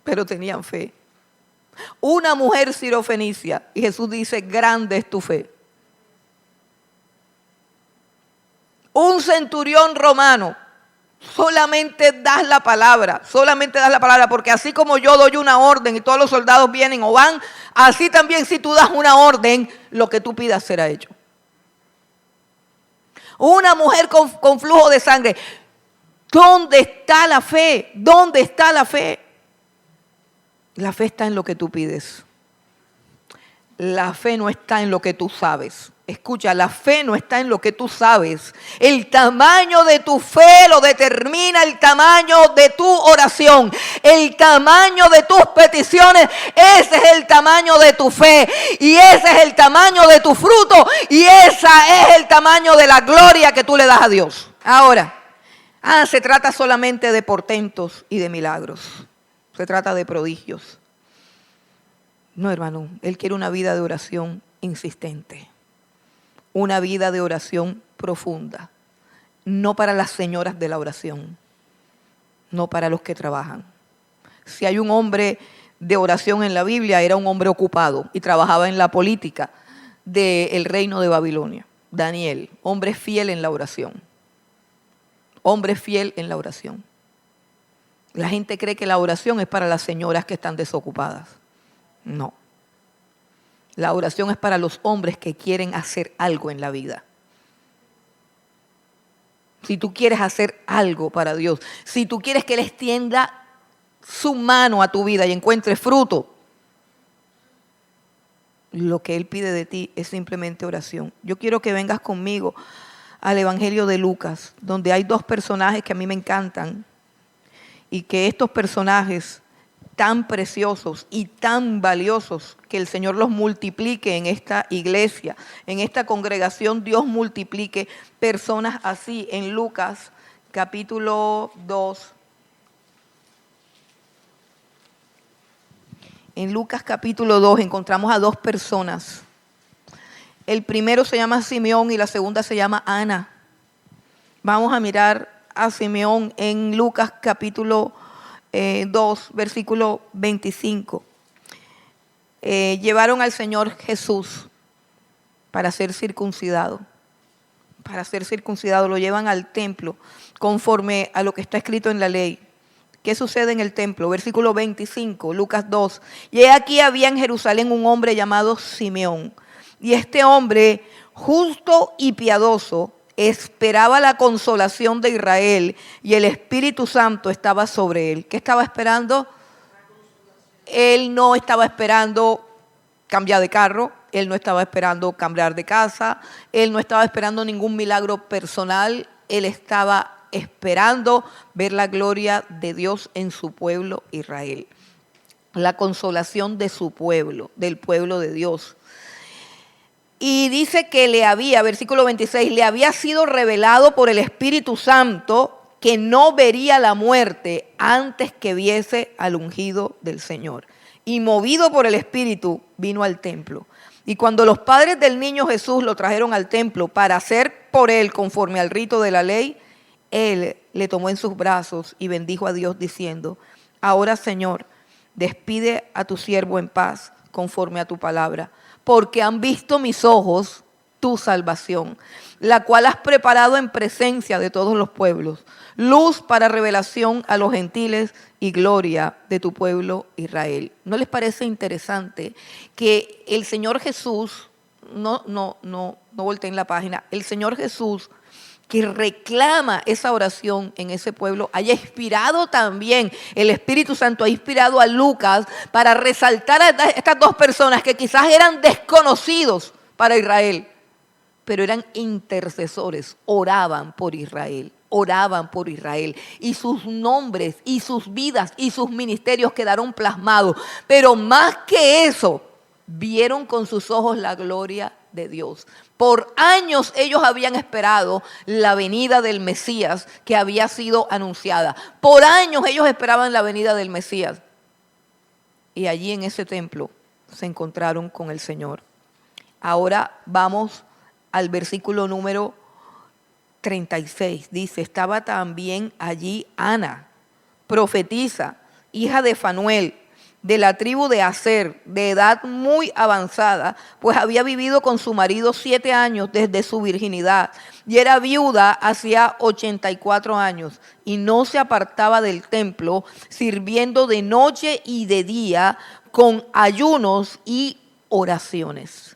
pero tenían fe. Una mujer sirofenicia, y Jesús dice, grande es tu fe. Un centurión romano, solamente das la palabra, porque así como yo doy una orden y todos los soldados vienen o van, así también si tú das una orden, lo que tú pidas será hecho. Una mujer con flujo de sangre. ¿Dónde está la fe? ¿Dónde está la fe? La fe está en lo que tú pides. La fe no está en lo que tú sabes. Escucha, la fe no está en lo que tú sabes. El tamaño de tu fe lo determina el tamaño de tu oración. El tamaño de tus peticiones, ese es el tamaño de tu fe. Y ese es el tamaño de tu fruto. Y ese es el tamaño de la gloria que tú le das a Dios. Ahora, se trata solamente de portentos y de milagros. Se trata de prodigios. No, hermano, Él quiere una vida de oración insistente. Una vida de oración profunda. No para las señoras de la oración. No para los que trabajan. Si hay un hombre de oración en la Biblia, era un hombre ocupado y trabajaba en la política del reino de Babilonia. Daniel, hombre fiel en la oración. Hombre fiel en la oración. La gente cree que la oración es para las señoras que están desocupadas. No. La oración es para los hombres que quieren hacer algo en la vida. Si tú quieres hacer algo para Dios, si tú quieres que Él extienda su mano a tu vida y encuentre fruto, lo que Él pide de ti es simplemente oración. Yo quiero que vengas conmigo al Evangelio de Lucas, donde hay 2 personajes que a mí me encantan y que estos personajes tan preciosos y tan valiosos, que el Señor los multiplique en esta iglesia, en esta congregación. Dios multiplique personas así. En Lucas capítulo 2. En Lucas capítulo 2 encontramos a 2 personas. El primero se llama Simeón y la segunda se llama Ana. Vamos a mirar a Simeón en Lucas capítulo 2, versículo 25. Llevaron al Señor Jesús para ser circuncidado. Para ser circuncidado lo llevan al templo conforme a lo que está escrito en la ley. ¿Qué sucede en el templo? Versículo 25, Lucas 2. Y aquí había en Jerusalén un hombre llamado Simeón. Y este hombre, justo y piadoso, esperaba la consolación de Israel, y el Espíritu Santo estaba sobre él. ¿Qué estaba esperando? Él no estaba esperando cambiar de carro, él no estaba esperando cambiar de casa, él no estaba esperando ningún milagro personal, él estaba esperando ver la gloria de Dios en su pueblo Israel. La consolación de su pueblo, del pueblo de Dios. Y dice que le había, versículo 26, le había sido revelado por el Espíritu Santo que no vería la muerte antes que viese al ungido del Señor. Y movido por el Espíritu, vino al templo. Y cuando los padres del niño Jesús lo trajeron al templo para hacer por él conforme al rito de la ley, él le tomó en sus brazos y bendijo a Dios diciendo: ahora, Señor, despide a tu siervo en paz conforme a tu palabra, porque han visto mis ojos tu salvación, la cual has preparado en presencia de todos los pueblos, luz para revelación a los gentiles y gloria de tu pueblo Israel. ¿No les parece interesante que el Señor Jesús, no volteen la página, el Señor Jesús que reclama esa oración en ese pueblo, haya inspirado también, el Espíritu Santo ha inspirado a Lucas para resaltar a estas dos personas que quizás eran desconocidos para Israel, pero eran intercesores, oraban por Israel, y sus nombres y sus vidas y sus ministerios quedaron plasmados. Pero más que eso, vieron con sus ojos la gloria de Dios. Por años ellos habían esperado la venida del Mesías que había sido anunciada. Por años ellos esperaban la venida del Mesías. Y allí en ese templo se encontraron con el Señor. Ahora vamos al versículo número 36. Dice: estaba también allí Ana, profetisa, hija de Fanuel, de la tribu de Aser, de edad muy avanzada, pues había vivido con su marido 7 años desde su virginidad, y era viuda hacía 84 años, y no se apartaba del templo, sirviendo de noche y de día con ayunos y oraciones.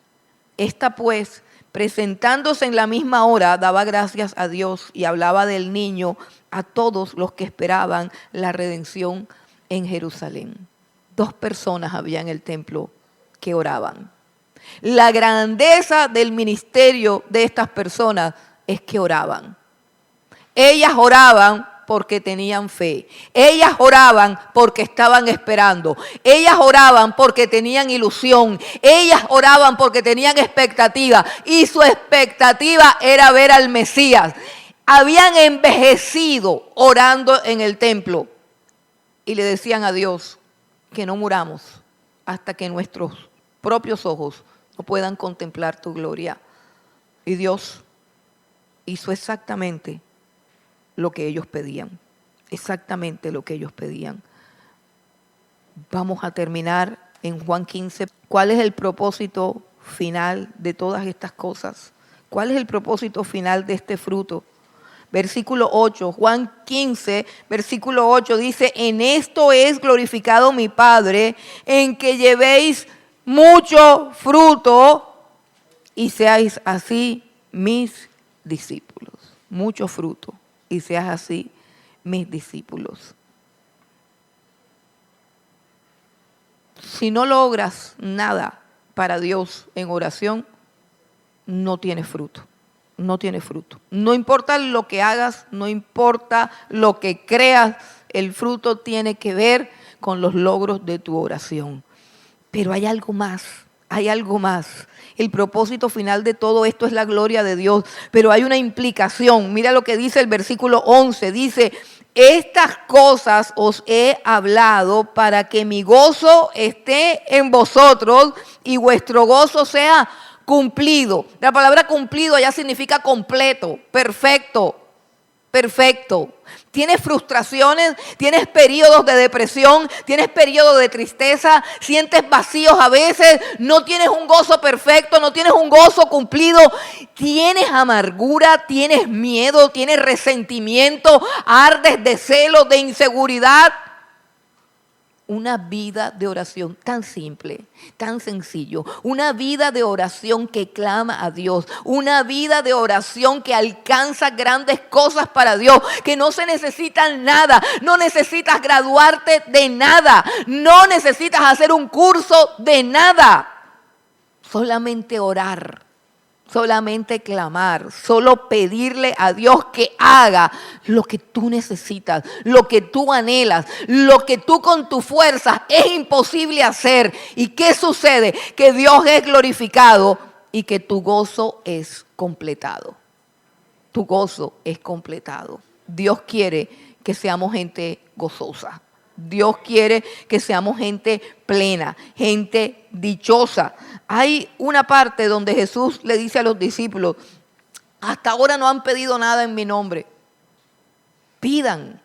Esta pues, presentándose en la misma hora, daba gracias a Dios y hablaba del niño a todos los que esperaban la redención en Jerusalén. 2 personas había en el templo que oraban. La grandeza del ministerio de estas personas es que oraban. Ellas oraban porque tenían fe. Ellas oraban porque estaban esperando. Ellas oraban porque tenían ilusión. Ellas oraban porque tenían expectativa. Y su expectativa era ver al Mesías. Habían envejecido orando en el templo. Y le decían a Dios que no muramos hasta que nuestros propios ojos no puedan contemplar tu gloria. Y Dios hizo exactamente lo que ellos pedían. Exactamente lo que ellos pedían. Vamos a terminar en Juan 15. ¿Cuál es el propósito final de todas estas cosas? ¿Cuál es el propósito final de este fruto? Versículo 8, Juan 15, versículo 8 dice: en esto es glorificado mi Padre, en que llevéis mucho fruto y seáis así mis discípulos. Mucho fruto y seas así mis discípulos. Si no logras nada para Dios en oración, no tienes fruto. No tiene fruto. No importa lo que hagas, no importa lo que creas, el fruto tiene que ver con los logros de tu oración. Pero hay algo más, hay algo más. El propósito final de todo esto es la gloria de Dios, pero hay una implicación. Mira lo que dice el versículo 11, dice: estas cosas os he hablado para que mi gozo esté en vosotros y vuestro gozo sea cumplido. La palabra cumplido ya significa completo, perfecto, perfecto. Tienes frustraciones, tienes periodos de depresión, tienes periodos de tristeza, sientes vacíos a veces, no tienes un gozo perfecto, no tienes un gozo cumplido, tienes amargura, tienes miedo, tienes resentimiento, ardes de celos, de inseguridad. Una vida de oración tan simple, tan sencillo. Una vida de oración que clama a Dios. Una vida de oración que alcanza grandes cosas para Dios. Que no se necesita nada. No necesitas graduarte de nada. No necesitas hacer un curso de nada. Solamente orar. Solamente clamar, solo pedirle a Dios que haga lo que tú necesitas, lo que tú anhelas, lo que tú con tu fuerza es imposible hacer. ¿Y qué sucede? Que Dios es glorificado y que tu gozo es completado. Tu gozo es completado. Dios quiere que seamos gente gozosa. Dios quiere que seamos gente plena, gente dichosa. Hay una parte donde Jesús le dice a los discípulos: hasta ahora no han pedido nada en mi nombre. Pidan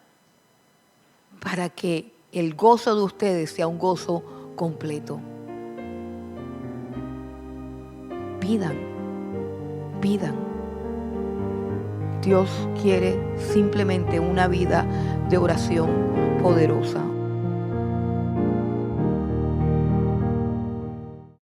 para que el gozo de ustedes sea un gozo completo. Pidan, pidan. Dios quiere simplemente una vida de oración poderosa.